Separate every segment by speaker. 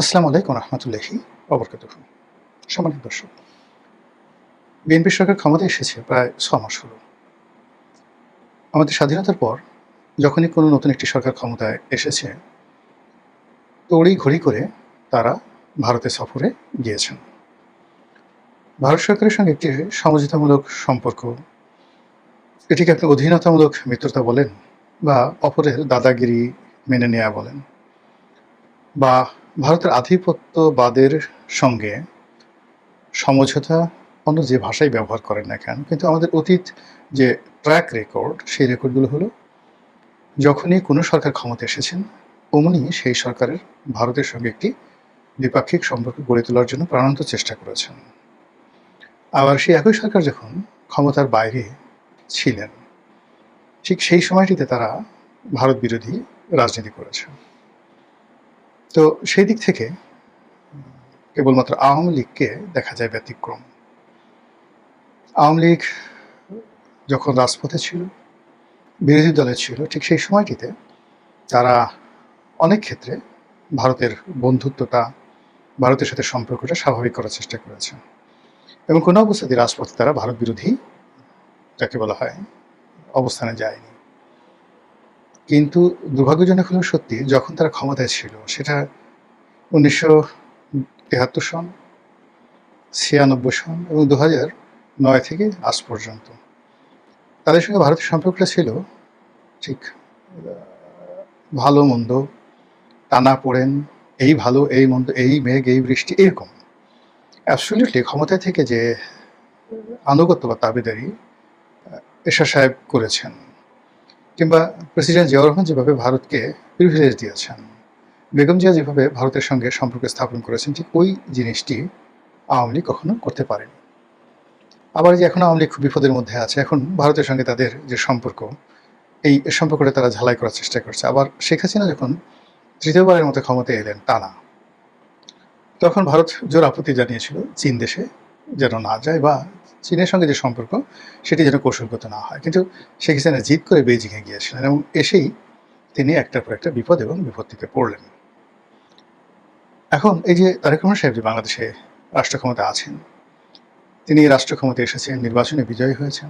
Speaker 1: আসসালামু আলাইকুম রহমতুল্লাহি ওবরকাতুহু। সম্মানিত দর্শক, বিএনপি সরকার ক্ষমতায় এসেছে প্রায় ৬ মাস হলো। আমাদের স্বাধীনতার পর যখনই কোনো নতুন একটি সরকার ক্ষমতায় এসেছে, তড়িঘড়ি করে তারা ভারতে সফরে গিয়েছেন। ভারত সরকারের সঙ্গে একটি সমঝোতামূলক সম্পর্ক, এটিকে আপনি অধীনতামূলক মিত্রতা বলেন বা অপরের দাদাগিরি মেনে নেয়া বলেন, বা ভারতের আধিপত্যবাদের সঙ্গে সমঝোতা অন্য যে ভাষাই ব্যবহার করেন না কেন, কিন্তু আমাদের অতীত যে ট্র্যাক রেকর্ড, সেই রেকর্ডগুলো হলো যখনই কোনো সরকার ক্ষমতায় এসেছেন, অমনি সেই সরকারের ভারতের সঙ্গে একটি দ্বিপাক্ষিক সম্পর্ক গড়ে তোলার জন্য প্রাণান্ত চেষ্টা করেছেন। আবার সেই একই সরকার যখন ক্ষমতার বাইরে ছিলেন, ঠিক সেই সময়টিতে তারা ভারত বিরোধী রাজনীতি করেছেন। তো সেই দিক থেকে কেবলমাত্র আওয়ামী লীগকে দেখা যায় ব্যতিক্রম। আওয়ামী লীগ যখন রাজপথে ছিল, বিরোধী দলে ছিল, ঠিক সেই সময়টিতে তারা অনেক ক্ষেত্রে ভারতের বন্ধুত্বটা, ভারতের সাথে সম্পর্কটা স্বাভাবিক করার চেষ্টা করেছে এবং কোনো অবস্থাতেই রাজপথে তারা ভারত বিরোধী, যাকে বলা হয়, অবস্থানে যায়নি। কিন্তু দুর্ভাগ্যজনক হলেও সত্যি, যখন তারা ক্ষমতায় ছিল, সেটা ১৯৭৩ সন, ৯৬ সন এবং ২০০৯ থেকে আজ পর্যন্ত তাদের সঙ্গে ভারতের সম্পর্কটা ছিল ঠিক ভালো মন্দ, টানাপোড়েন, এই ভালো এই মন্দ, এই মেঘ এই বৃষ্টি, এরকম। অ্যাবসলিউটলি ক্ষমতায় থেকে যে আনুগত্য বা তাবেদারি এরশাদ সাহেব করেছেন, কিংবা প্রেসিডেন্ট জিয়াউর রহমান যেভাবে ভারতকে প্রিভিলেজ দিয়েছেন, বেগম জিয়া যেভাবে ভারতের সঙ্গে সম্পর্ক স্থাপন করেছেন, ঠিক ওই জিনিসটি আওয়ামী লীগ কখনো করতে পারেনি। আবার যে এখন আওয়ামী লীগ খুব বিপদের মধ্যে আছে, এখন ভারতের সঙ্গে তাদের যে সম্পর্ক, এই সম্পর্কটা তারা ঝালাই করার চেষ্টা করছে। আবার শেখ হাসিনা যখন তৃতীয়বারের মতো ক্ষমতায় এলেন টানা, তখন ভারত জোর আপত্তি জানিয়েছিল চীন দেশে যেন না যায়, বা চীনের সঙ্গে যে সম্পর্ক সেটি যেন কৌশলগত না হয়। কিন্তু শেখ হাসিনা জিদ করে বেইজিংয়ে গিয়েছিলেন এবং এসেই তিনি একটার পর একটা বিপদ এবং বিপত্তিতে পড়লেন। এখন এই যে তারেক রহমান সাহেব যে বাংলাদেশে রাষ্ট্র ক্ষমতা আছেন, তিনি রাষ্ট্র ক্ষমতায় এসেছেন, নির্বাচনে বিজয়ী হয়েছেন।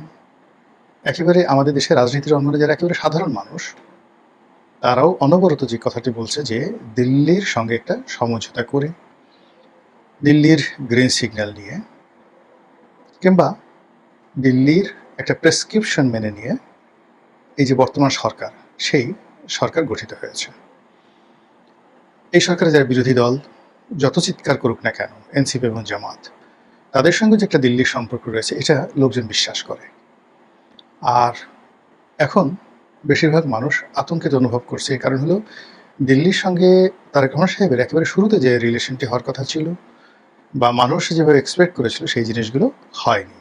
Speaker 1: একেবারে আমাদের দেশের রাজনীতির অঙ্গনে যারা একেবারে সাধারণ মানুষ, তারাও অনবরত যে কথাটি বলছে যে দিল্লির সঙ্গে একটা সমঝোতা করে, দিল্লির গ্রিন সিগন্যাল নিয়ে, কিংবা দিল্লির একটা প্রেসক্রিপশন মেনে নিয়ে এই যে বর্তমান সরকার, সেই সরকার গঠিত হয়েছে। এই সরকারের যারা বিরোধী দল যত চিৎকার করুক না কেন, এনসিপি এবং জামাত, তাদের সঙ্গে যে একটা দিল্লির সম্পর্ক রয়েছে, এটা লোকজন বিশ্বাস করে। আর এখন বেশিরভাগ মানুষ আতঙ্কিত অনুভব করছে। এই কারণ হলো, দিল্লির সঙ্গে তারেক রহমান সাহেবের একেবারে শুরুতে যে রিলেশনটি হওয়ার কথা ছিল বা মানুষ যেভাবে এক্সপেক্ট করেছিল, সেই জিনিসগুলো হয়নি।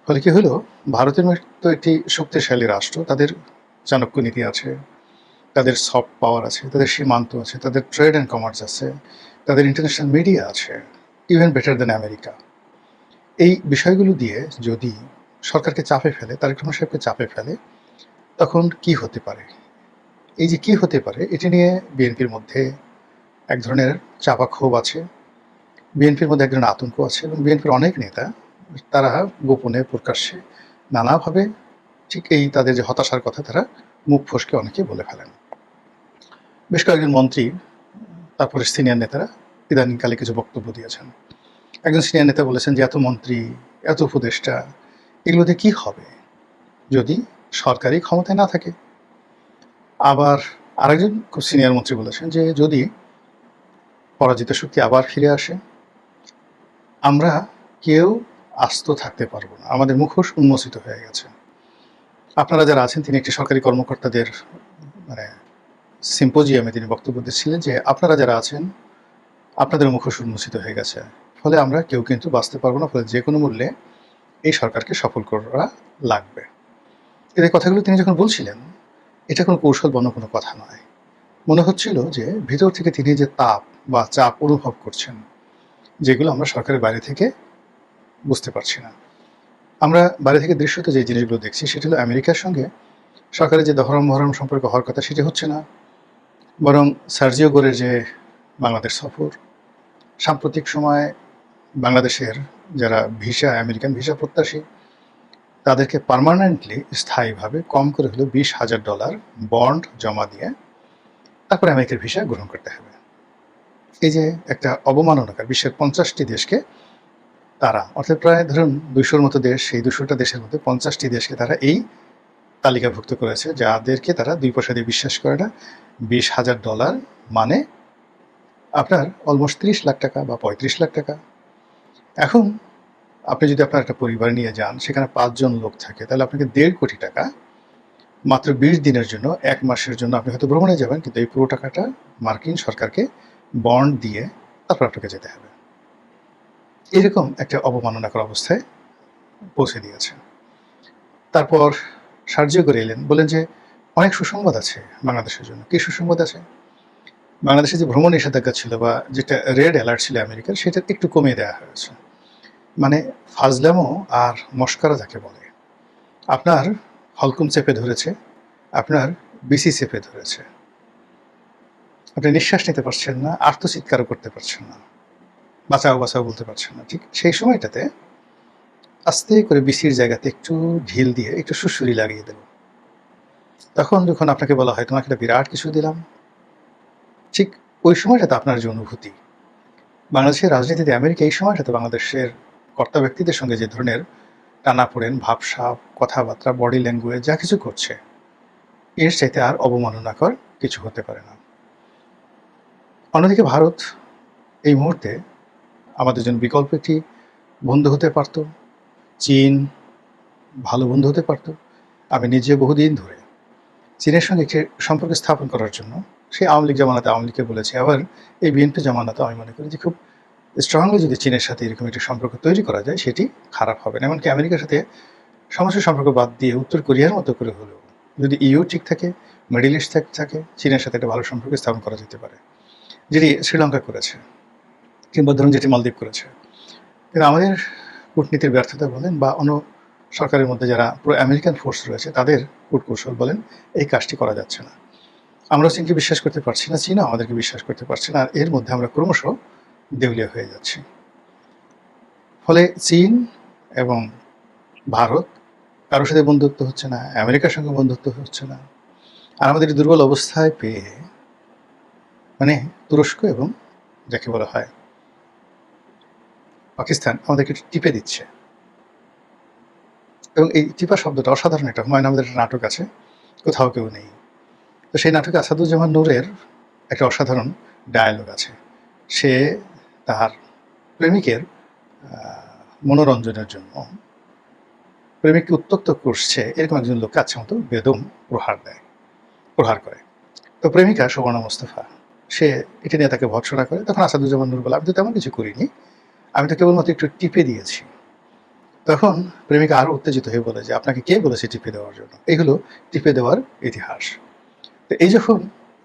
Speaker 1: ফলে কি হলো, ভারতের মতো একটি শক্তিশালী রাষ্ট্র, তাদের চাণক্য নীতি আছে, তাদের সফট পাওয়ার আছে, তাদের সীমান্ত আছে, তাদের ট্রেড অ্যান্ড কমার্স আছে, তাদের ইন্টারন্যাশনাল মিডিয়া আছে, ইভেন বেটার দেন আমেরিকা। এই বিষয়গুলো দিয়ে যদি সরকারকে চাপে ফেলে, তারেক রহমান সাহেবকে চাপে ফেলে, তখন কি হতে পারে? এই যে কি হতে পারে, এটি নিয়ে বিএনপির মধ্যে এক ধরনের চাপা ক্ষোভ আছে, বিএনপির মধ্যে এক ধরনের আতঙ্ক আছে এবং বিএনপির অনেক নেতা, তারা গোপনে প্রকাশ্যে নানাভাবে ঠিক এই তাদের যে হতাশার কথা, তারা মুখ ফসকে অনেকে বলে ফেলেন। বেশ কয়েকজন মন্ত্রী, তারপরে সিনিয়র নেতারা ইদানিংকালে কিছু বক্তব্য দিয়েছেন। একজন সিনিয়র নেতা বলেছেন যে এত মন্ত্রী, এত উপদেষ্টা, এগুলোতে কি হবে যদি সরকারি ক্ষমতায় না থাকে। আবার আরেকজন খুব সিনিয়র মন্ত্রী বলেছেন যে যদি পরাজিত শক্তি আবার ফিরে আসে, আমরা কেউ আস্ত থাকতে পারবো না, আমাদের মুখোশ উন্মোচিত হয়ে গেছে। আপনারা যারা আছেন, তিনি একটি সরকারি কর্মকর্তাদের মানে সিম্পোজিয়ামে তিনি বক্তব্য দিচ্ছিলেন যে আপনারা যারা আছেন, আপনাদের মুখোশ উন্মোচিত হয়ে গেছে, ফলে আমরা কেউ কিন্তু বাঁচতে পারবো না, ফলে যে কোনো মূল্যে এই সরকারকে সফল করা লাগবে। এই কথাগুলো তিনি যখন বলছিলেন, এটা কোনো কৌশল বন্য কোনো কথা নয়। মনে হচ্ছিল যে ভিতর থেকে তিনি যে তাপ বা চাপ অনুভব করছেন, যেগুলো আমরা সরকারের বাইরে থেকে বুঝতে পারছি না। আমরা বাইরে থেকে দৃশ্যত যে জিনিসগুলো দেখছি, সেটা হলো আমেরিকার সঙ্গে সরকারের যে দহরম মহরম সম্পর্ক হওয়ার কথা, সেটি হচ্ছে না। বরং সার্জিও গোরের যে বাংলাদেশ সফর, সাম্প্রতিক সময়ে বাংলাদেশের যারা আমেরিকান ভিসা প্রত্যাশী তাদেরকে পার্মানেন্টলি স্থায়ীভাবে কম করে হলেও $20,000 বন্ড জমা দিয়ে তারপরে আমেরিকার ভিসা গ্রহণ করতে হবে। এই যে একটা অবমাননাকর বিশ্বের 50টি দেশকে তারা, অর্থাৎ প্রায় ধরুন 200-র মতো দেশ, সেই 200টা দেশের মধ্যে 50টি দেশকে তারা এই তালিকাভুক্ত করেছে, যাদেরকে তারা 2 পয়সা দিয়ে বিশ্বাস করে না। $20,000 মানে আপনার অলমোস্ট 30 লাখ টাকা বা 35 লাখ টাকা। এখন আপনি যদি আপনার একটা পরিবার নিয়ে যান, সেখানে 5 জন লোক থাকে, তাহলে আপনাকে 1.5 কোটি টাকা মাত্র 20 দিনের জন্য, 1 মাসের জন্য আপনি হয়তো ভ্রমণে যাবেন, কিন্তু এই পুরো টাকাটা মার্কিন সরকারকে বন্ড দিয়ে তারপর আপনাকে যেতে হবে। এরকম একটা অবমাননাকর অবস্থায় পৌঁছে দিয়েছে। তারপর সাহায্য করে এলেন, বলেন যে অনেক সুসংবাদ আছে বাংলাদেশের জন্য। কি সুসংবাদ আছে? বাংলাদেশে যে ভ্রমণ নিষেধাজ্ঞা ছিল বা যেটা রেড অ্যালার্ট ছিল আমেরিকার, সেটা একটু কমিয়ে দেওয়া হয়েছে। মানে ফাজলামো আর মস্করা যাকে বলে, আপনার হলকুম চেপে ধরেছে, আপনার বিসি চেপে ধরেছে, আপনি নিঃশ্বাস নিতে পারছেন না, আর্তচিৎকারও করতে পারছেন না, বাঁচাও বাঁচাও বলতে পারছেন না। ঠিক সেই সময়টাতে আস্তে করে বিসির জায়গাতে একটু ঢিল দিয়ে একটু সুড়সুড়ি লাগিয়ে দেব। তখন যখন আপনাকে বলা হয় তোমাকে একটা বিরাট কিছু দিলাম, ঠিক ওই সময়টাতে আপনার যে অনুভূতি, বাংলাদেশের রাজনীতিতে আমেরিকা এই সময়টাতে বাংলাদেশের কর্তা ব্যক্তিদের সঙ্গে যে ধরনের টানাপোড়েন, ভাবসাব, কথাবার্তা, বডি ল্যাঙ্গুয়েজ যা কিছু করছে, এর চাইতে আর অবমাননাকর কিছু হতে পারে না। অন্যদিকে ভারত এই মুহূর্তে আমাদের জন্য বিকল্প একটি বন্ধু হতে পারত, চীন ভালো বন্ধু হতে পারত। আমি নিজে বহুদিন ধরে চীনের সঙ্গে একটি সম্পর্ক স্থাপন করার জন্য, সেই আওয়ামী লীগ জামানাতে আওয়ামী লীগকে বলেছি, আবার এই বিএনপি জামানাতে আমি মনে করি যে খুব স্ট্রংলি যদি চীনের সাথে এরকম একটি সম্পর্ক তৈরি করা যায়, সেটি খারাপ হবে না। এমনকি আমেরিকার সাথে সমস্ত সম্পর্ক বাদ দিয়ে উত্তর কোরিয়ার মতো করে হলেও যদি ইউ ঠিক থাকে, মিডল ইস্ট থাকে, চীনের সাথে একটা ভালো সম্পর্ক স্থাপন করা যেতে পারে, যেটি শ্রীলঙ্কা করেছে, কিংবা ধরুন যেটি মালদ্বীপ করেছে। কিন্তু আমাদের কূটনীতির ব্যর্থতা বলেন বা অন্য সরকারের মধ্যে যারা পুরো আমেরিকান ফোর্স রয়েছে তাদের কূটকৌশল বলেন, এই কাজটি করা যাচ্ছে না। আমরা চীনকে বিশ্বাস করতে পারছি না, চীনও আমাদেরকে বিশ্বাস করতে পারছে না, আর এর মধ্যে আমরা ক্রমশ দেউলিয়া হয়ে যাচ্ছি। ফলে চীন এবং ভারত কারোর সাথে বন্ধুত্ব হচ্ছে না, আমেরিকার সঙ্গে বন্ধুত্ব হচ্ছে না। আর আমাদের দুর্বল অবস্থায় পেয়ে মানে তুরস্ক এবং যাকে বলা হয় পাকিস্তান আমাদেরকে টিপে দিচ্ছে। এবং এই টিপা শব্দটা অসাধারণ। একটা হুমায়ুন আহমেদের একটা নাটক আছে, কোথাও কেউ নেই। তো সেই নাটকে আসাদুজ্জামান নূরের একটা অসাধারণ ডায়ালগ আছে। সে তার প্রেমিকের মনোরঞ্জনের জন্য প্রেমিককে উত্ত্যক্ত করছে এরকম একজন লোককে আচ্ছা মতো বেদম প্রহার করে। তো প্রেমিকা সুবর্ণা মোস্তফা সে এটা নিয়ে তাকে ভৎসনা করে। তখন আসাদুজ্জামান নূর বলে, আমি তো তেমন কিছু করিনি, আমি তো কেবলমাত্র একটু টিপে দিয়েছি। তখন প্রেমিকা আরও উত্তেজিত হয়ে বলে যে আপনাকে কে বলেছে টিপে দেওয়ার জন্য? এই হলো টিপে দেওয়ার ইতিহাস। তো এই যখন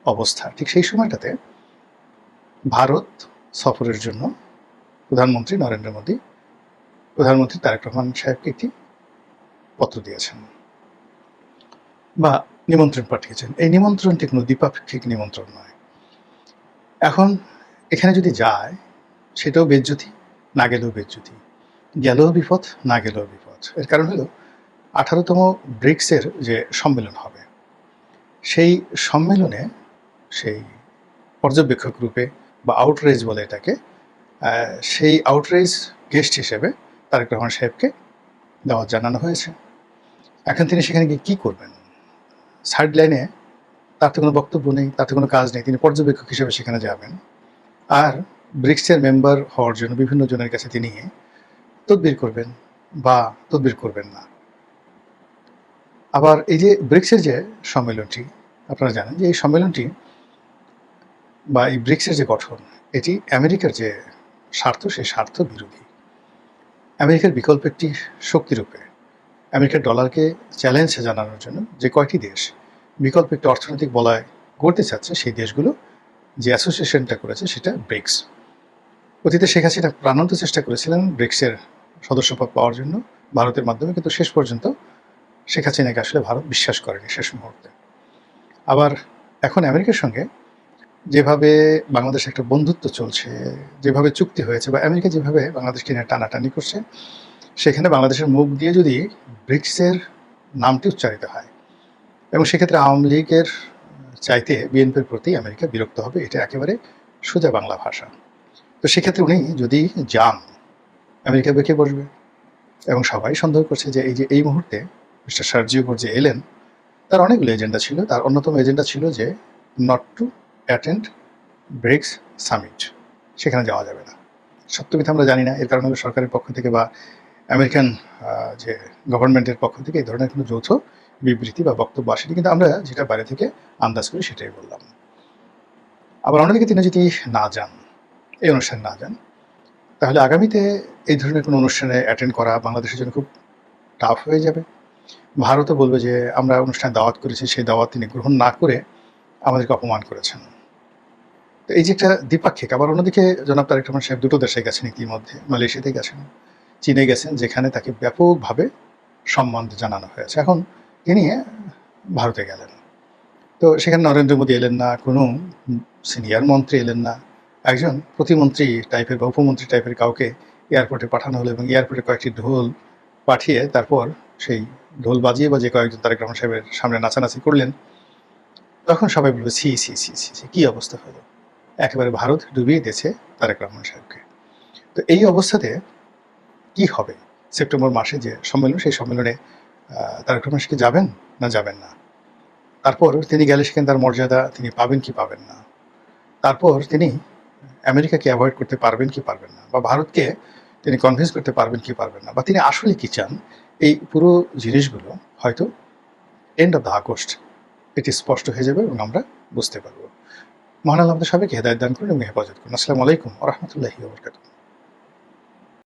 Speaker 1: অবস্থা, ঠিক সেই সময়টাতে ভারত সফরের জন্য প্রধানমন্ত্রী নরেন্দ্র মোদী প্রধানমন্ত্রী তারেক রহমান সাহেবকে একটি পত্র দিয়েছেন বা নিমন্ত্রণ পাঠিয়েছেন। এই নিমন্ত্রণটি কোনো দ্বিপাক্ষিক নিমন্ত্রণ নয়। এখন এখানে যদি যায় সেটাও বেজ্জতি, না গেলেও বেজ্জতি, গেলেও বিপদ, না গেলেও বিপদ। এর কারণ হলো 18তম ব্রিক্সের যে সম্মেলন হবে, সেই সম্মেলনে সেই পর্যবেক্ষক রূপে বা আউটরেজ বলে এটাকে, সেই আউটরেজ গেস্ট হিসেবে তারেক রহমান সাহেবকে দাওয়াত জানানো হয়েছে। এখন তিনি সেখানে গিয়ে কী করবেন? সাইড লাইনে তার তো কোনো বক্তব্য নেই, তার তো কোনো কাজ নেই, তিনি পর্যবেক্ষক হিসেবে সেখানে যাবেন। আর ব্রিক্সের মেম্বার হওয়ার জন্য বিভিন্ন জনের কাছে তিনি তদবির করবেন বা তদবির করবেন না। আবার এই যে ব্রিক্সের যে সম্মেলনটি, আপনারা জানেন যে এই সম্মেলনটি বা এই ব্রিক্সের যে গঠন, এটি আমেরিকার যে স্বার্থ, সেই স্বার্থ বিরোধী। আমেরিকার বিকল্প একটি শক্তিরূপে আমেরিকার ডলারকে চ্যালেঞ্জ জানানোর জন্য যে কয়টি দেশ বিকল্প একটি অর্থনৈতিক বলয় গড়তে চাচ্ছে, সেই দেশগুলো যে অ্যাসোসিয়েশনটা করেছে সেটা ব্রিক্স। অতীতে শেখ হাসিনা প্রাণান্ত চেষ্টা করেছিলেন ব্রিক্সের সদস্যপদ পাওয়ার জন্য ভারতের মাধ্যমে, কিন্তু শেষ পর্যন্ত শেখ হাসিনাকে আসলে ভারত বিশ্বাস করেনি শেষ মুহূর্তে। আবার এখন আমেরিকার সঙ্গে যেভাবে বাংলাদেশে একটা বন্ধুত্ব চলছে, যেভাবে চুক্তি হয়েছে বা আমেরিকা যেভাবে বাংলাদেশকে নিয়ে টানাটানি করছে, সেখানে বাংলাদেশের মুখ দিয়ে যদি ব্রিক্সের নামটি উচ্চারিত হয় এবং সেক্ষেত্রে আওয়ামী লীগের চাইতে বিএনপির প্রতি আমেরিকা বিরক্ত হবে, এটা একেবারে সোজা বাংলা ভাষা। তো সেক্ষেত্রে উনি যদি যান, আমেরিকা বেঁকে বসবে এবং সবাই সন্দেহ করছে যে এই মুহূর্তে মিস্টার সার্জিও যে এলেন, তার অনেকগুলো এজেন্ডা ছিল। তার অন্যতম এজেন্ডা ছিল যে not to attend BRICS summit, সেখানে যাওয়া যাবে না। সত্যমিথ্যা আমরা জানি না, এর কারণে সরকারের পক্ষ থেকে বা আমেরিকান যে গভর্নমেন্টের পক্ষ থেকে এই ধরনের কোনো যৌথ বিবৃতি বা বক্তব্য আসেনি, কিন্তু আমরা যেটা বাইরে থেকে আন্দাজ করি সেটাই বললাম। আবার অন্যদিকে তিনি যদি না যান, এই অনুষ্ঠানে না যান, তাহলে আগামীতে এই ধরনের কোনো অনুষ্ঠানে অ্যাটেন্ড করা বাংলাদেশের জন্য খুব টাফ হয়ে যাবে। ভারতও বলবে যে আমরা অনুষ্ঠানে দাওয়াত করেছি, সেই দাওয়াত তিনি গ্রহণ না করে আমাদেরকে অপমান করেছেন। তো এই যে একটা দ্বিপাক্ষিক। আবার অন্যদিকে জনাব তারেক রহমান সাহেব দুটো দেশে গেছেন ইতিমধ্যে, মালয়েশিয়াতে গেছেন, চীনে গেছেন, যেখানে তাকে ব্যাপকভাবে সম্মান জানানো হয়েছে। এখন তিনি ভারতে গেলেন, তো সেখানে নরেন্দ্র মোদী এলেন না, কোনো সিনিয়র মন্ত্রী এলেন না, একজন প্রতিমন্ত্রী টাইপের বা উপমন্ত্রী টাইপের কাউকে এয়ারপোর্টে পাঠানো হলো এবং এয়ারপোর্টে কয়েকটি ঢোল পাঠিয়ে তারপর সেই ঢোল বাজিয়ে বাজিয়ে কয়েকজন তারেক রহমান সাহেবের সামনে নাচানাচি করলেন। তখন সবাই বলবে ছি ছি ছি ছি ছি, কী অবস্থা হলো, একেবারে ভারত ডুবিয়ে দিয়েছে তারেক রহমান সাহেবকে। তো এই অবস্থাতে কি হবে সেপ্টেম্বর মাসে যে সম্মেলন, সেই সম্মেলনে তারেক রহমান সাহেব যাবেন না যাবেন না? তারপর তিনি গেলে সেখানে তার মর্যাদা তিনি পাবেন কি পাবেন না? তারপর তিনি আমেরিকাকে অ্যাভয়েড করতে পারবেন কি পারবেন না, বা ভারতকে তিনি কনভিন্স করতে পারবেন কি পারবেন না, বা তিনি আসলে কি চান, এই পুরো জিনিসগুলো হয়তো এন্ড অফ দ্য আগস্ট এটি স্পষ্ট হয়ে যাবে এবং আমরা বুঝতে পারবো। মহান আল্লাহ আমাদের সবাইকে হেদায়েত দান করুন এবং হেফাজত করুন। আসসালামু আলাইকুম ওয়া রাহমাতুল্লাহি ওয়া বারাকাতুহু।